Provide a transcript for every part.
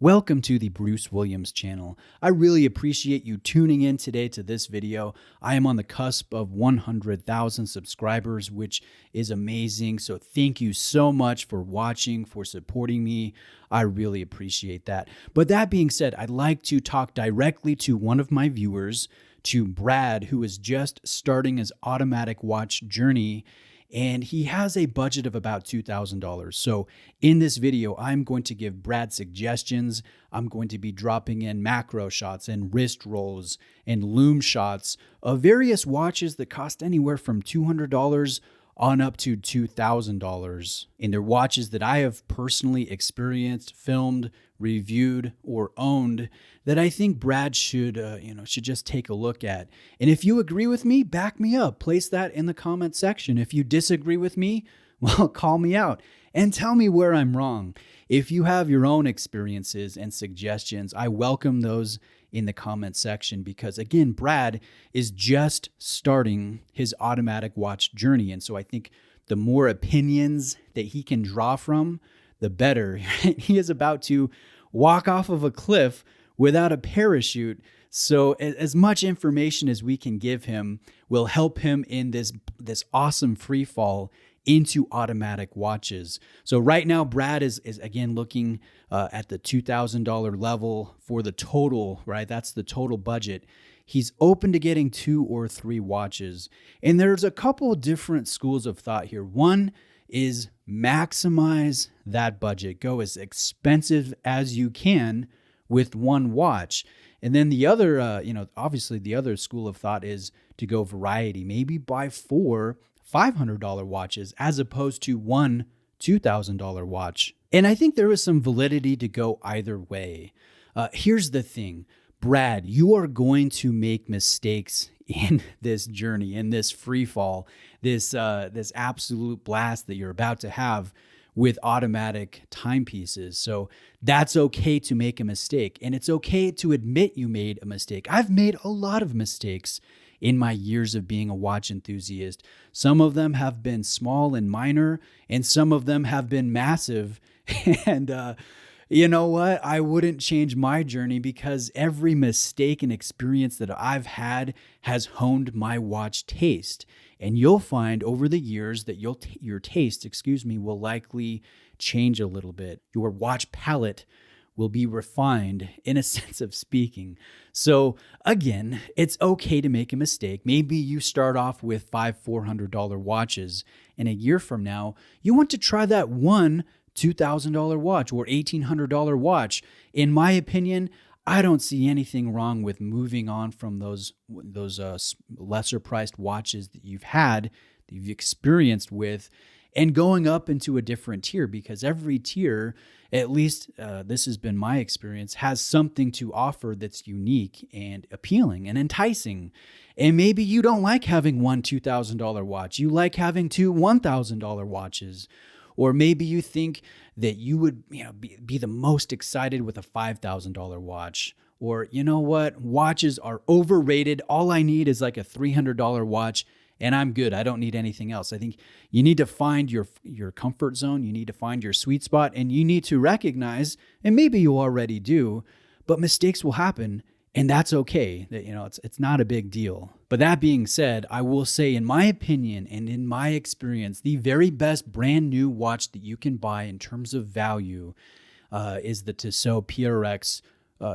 Welcome to the Bruce Williams channel. I really appreciate you tuning in today to this video. I am on the cusp of 100,000 subscribers, which is amazing. So thank you so much for watching, for supporting me. I really appreciate that. But that being said, I'd like to talk directly to one of my viewers, to Brad, who is just starting his automatic watch journey. And he has a budget of about $2,000. So in this video, I'm going to give Brad suggestions. I'm going to be dropping in macro shots and wrist rolls and loom shots of various watches that cost anywhere from $200 on up to $2,000. And they're watches that I have personally experienced, filmed, reviewed, or owned that I think Brad should just take a look at. And if you agree with me, back me up. Place that in the comment section. If you disagree with me, well, call me out and tell me where I'm wrong. If you have your own experiences and suggestions, I welcome those in the comment section because, again, Brad is just starting his automatic watch journey. And so I think the more opinions that he can draw from, the better. He is about to walk off of a cliff without a parachute. So as much information as we can give him will help him in this awesome free fall into automatic watches. So right now, Brad is again looking at the $2,000 level for the total, right? That's the total budget. He's open to getting 2 or 3 watches. And there's a couple of different schools of thought here. One is maximize that budget. Go as expensive as you can with one watch. And then the other, obviously the other school of thought is to go variety. Maybe buy 4 $500 watches as opposed to one $2,000 watch. And I think there is some validity to go either way. Here's the thing, Brad, you are going to make mistakes in this journey, in this free fall, this absolute blast that you're about to have with automatic timepieces. So that's okay to make a mistake. And it's okay to admit you made a mistake. I've made a lot of mistakes in my years of being a watch enthusiast. Some of them have been small and minor, and some of them have been massive. And you know what? I wouldn't change my journey because every mistake and experience that I've had has honed my watch taste. And you'll find over the years that your taste, will likely change a little bit. Your watch palette will be refined in a sense of speaking. So again, it's okay to make a mistake. Maybe you start off with 5 $400 watches, and a year from now, you want to try that one $2,000 watch or $1,800 watch. In my opinion, I don't see anything wrong with moving on from those lesser priced watches that you've had, that you've experienced with, and going up into a different tier, because every tier, at least this has been my experience, has something to offer that's unique and appealing and enticing. And maybe you don't like having one $2,000 watch. You like having 2 $1,000 watches. Or maybe you think that you would be the most excited with a $5,000 watch. Or you know what? Watches are overrated. All I need is like a $300 watch and I'm good. I don't need anything else. I think you need to find your comfort zone. You need to find your sweet spot, and you need to recognize, and maybe you already do, but mistakes will happen. And that's okay. That it's not a big deal. But that being said, I will say, in my opinion and in my experience, the very best brand new watch that you can buy in terms of value is the Tissot PRX.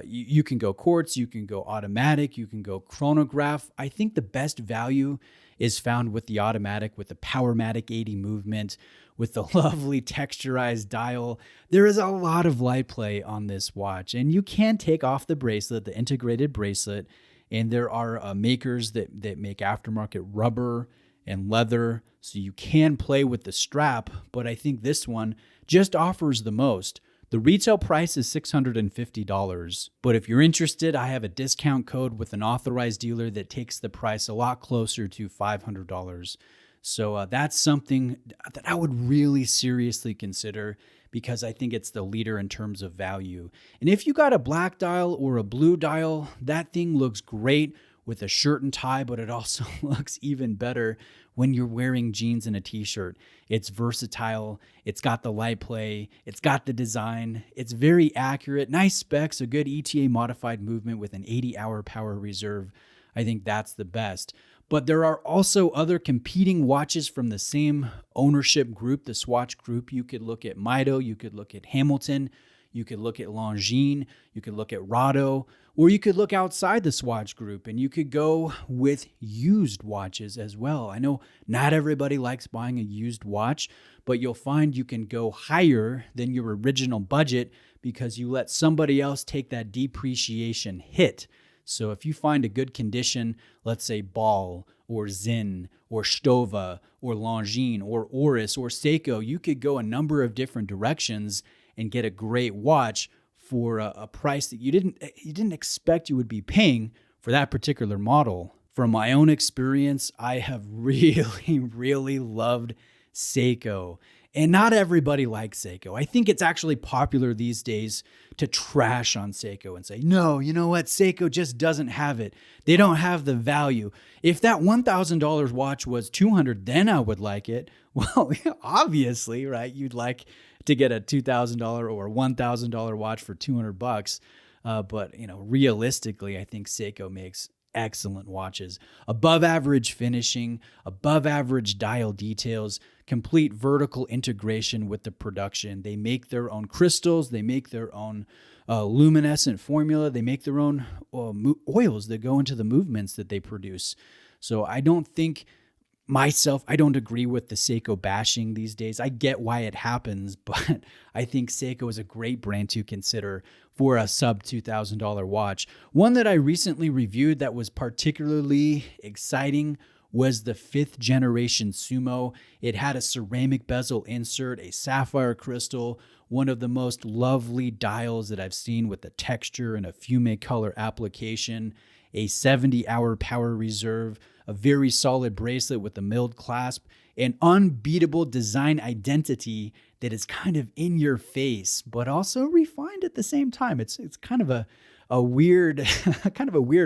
You can go quartz, you can go automatic, you can go chronograph. I think the best value is found with the automatic, with the Powermatic 80 movement, with the lovely texturized dial. There is a lot of light play on this watch, and you can take off the bracelet, the integrated bracelet, and there are makers that make aftermarket rubber and leather, so you can play with the strap, but I think this one just offers the most. The retail price is $650, but if you're interested, I have a discount code with an authorized dealer that takes the price a lot closer to $500. So that's something that I would really seriously consider because I think it's the leader in terms of value. And if you got a black dial or a blue dial, that thing looks great with a shirt and tie, but it also looks even better when you're wearing jeans and a t-shirt. It's versatile. It's got the light play. It's got the design. It's very accurate. Nice specs, a good ETA modified movement with an 80-hour power reserve. I think that's the best. But there are also other competing watches from the same ownership group, the Swatch Group. You could look at Mido, you could look at Hamilton, you could look at Longines, you could look at Rado, or you could look outside the Swatch Group and you could go with used watches as well. I know not everybody likes buying a used watch, but you'll find you can go higher than your original budget because you let somebody else take that depreciation hit. So if you find a good condition, let's say Ball or Zinn or Stova or Longines or Oris or Seiko, you could go a number of different directions and get a great watch for a price that you didn't expect you would be paying for that particular model. From my own experience, I have really loved Seiko. And not everybody likes Seiko. I think it's actually popular these days to trash on Seiko and say, no, you know what? Seiko just doesn't have it. They don't have the value. If that $1,000 watch was $200, then I would like it. Well, obviously, right? You'd like to get a $2,000 or $1,000 watch for $200. But realistically, I think Seiko makes excellent watches. Above average finishing, above average dial details, complete vertical integration with the production. They make their own crystals. They make their own luminescent formula. They make their own oils that go into the movements that they produce. So I don't agree with the Seiko bashing these days. I get why it happens, but I think Seiko is a great brand to consider for a sub $2,000 watch. One that I recently reviewed that was particularly exciting was the 5th generation Sumo. It had a ceramic bezel insert, a sapphire crystal, one of the most lovely dials that I've seen with the texture and a fume color application, a 70-hour power reserve, a very solid bracelet with a milled clasp, an unbeatable design identity that is kind of in your face, but also refined at the same time. It's kind of a weird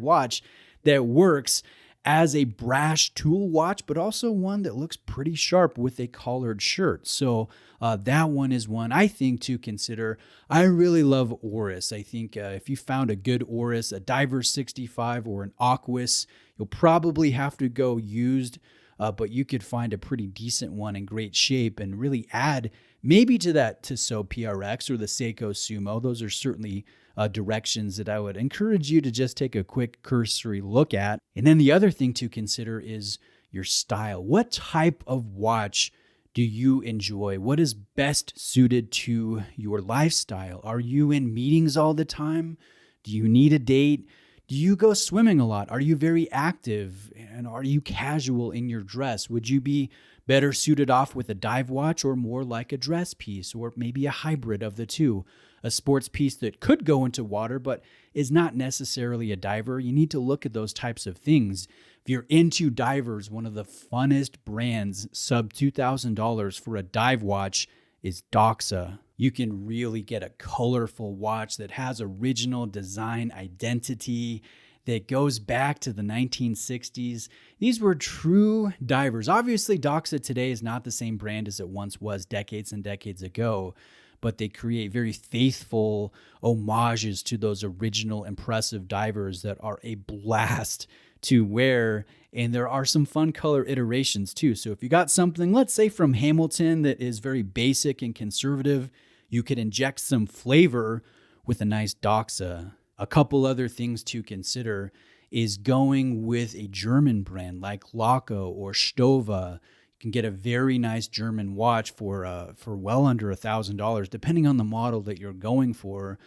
watch that works as a brash tool watch, but also one that looks pretty sharp with a collared shirt. So that one is one I think to consider. I really love Oris. I think if you found a good Oris, a Diver 65 or an Aquis, you'll probably have to go used, but you could find a pretty decent one in great shape and really add maybe to that Tissot PRX or the Seiko Sumo. Those are certainly directions that I would encourage you to just take a quick cursory look at. And then the other thing to consider is your style. What type of watch do you enjoy? What is best suited to your lifestyle? Are you in meetings all the time? Do you need a date? Do you go swimming a lot? Are you very active? And are you casual in your dress? Would you be better suited off with a dive watch or more like a dress piece or maybe a hybrid of the two? A sports piece that could go into water but is not necessarily a diver. You need to look at those types of things. If you're into divers, one of the funnest brands sub $2,000 for a dive watch is Doxa. You can really get a colorful watch that has original design identity that goes back to the 1960s. These were true divers. Obviously, Doxa today is not the same brand as it once was decades and decades ago, but they create very faithful homages to those original impressive divers that are a blast to wear. And there are some fun color iterations too. So if you got something, let's say from Hamilton, that is very basic and conservative, you could inject some flavor with a nice Doxa. A couple other things to consider is going with a German brand like Laco or Stova. You can get a very nice German watch for well under $1,000, depending on the model that you're going for.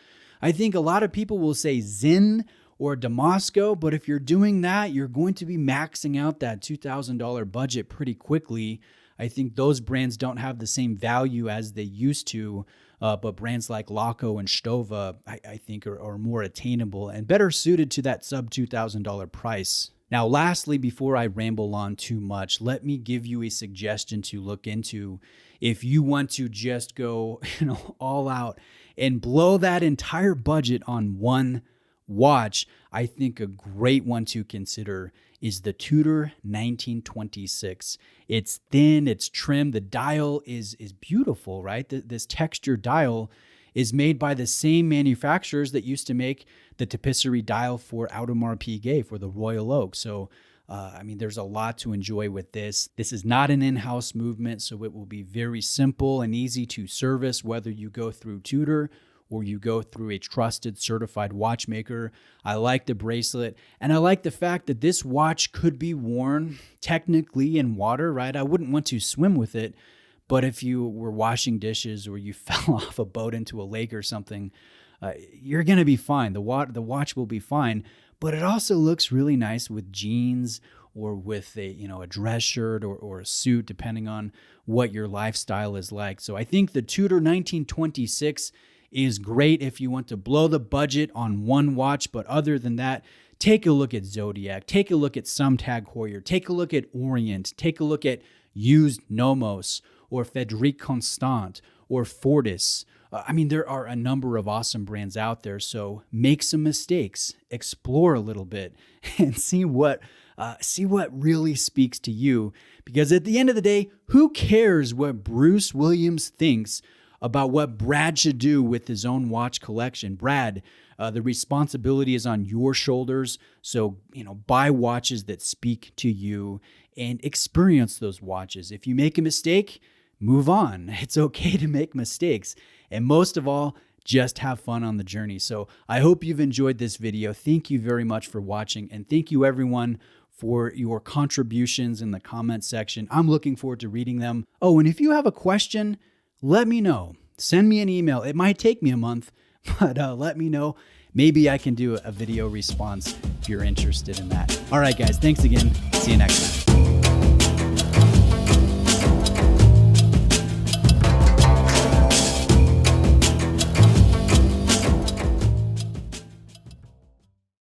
I think a lot of people will say Zinn or Damasco, but if you're doing that, you're going to be maxing out that $2,000 budget pretty quickly. I think those brands don't have the same value as they used to, but brands like Laco and Stova, I think, are more attainable and better suited to that sub $2,000 price. Now, lastly, before I ramble on too much, let me give you a suggestion to look into if you want to just go all out and blow that entire budget on one watch, I think a great one to consider is the Tudor 1926. It's thin, it's trim, the dial is beautiful, right? This textured dial is made by the same manufacturers that used to make the tapisserie dial for Audemars Piguet for the Royal Oak. So, I mean, there's a lot to enjoy with this. This is not an in-house movement, so it will be very simple and easy to service, whether you go through Tudor or you go through a trusted certified watchmaker. I like the bracelet, and I like the fact that this watch could be worn technically in water, right? I wouldn't want to swim with it, but if you were washing dishes or you fell off a boat into a lake or something, you're going to be fine. The watch will be fine, but it also looks really nice with jeans or with a dress shirt or a suit, depending on what your lifestyle is like. So I think the Tudor 1926 is great if you want to blow the budget on one watch, but other than that, take a look at Zodiac, take a look at Sontag Heuer, take a look at Orient, take a look at used Nomos or Frédéric Constant or Fortis. I mean, there are a number of awesome brands out there, so make some mistakes, explore a little bit, and see what really speaks to you. Because at the end of the day, who cares what Bruce Williams thinks about what Brad should do with his own watch collection? Brad, the responsibility is on your shoulders. So, buy watches that speak to you and experience those watches. If you make a mistake, move on. It's okay to make mistakes. And most of all, just have fun on the journey. So I hope you've enjoyed this video. Thank you very much for watching. And thank you everyone for your contributions in the comment section. I'm looking forward to reading them. Oh, and if you have a question, let me know. Send me an email. It might take me a month, but let me know. Maybe I can do a video response if you're interested in that. All right, guys, thanks again. See you next time.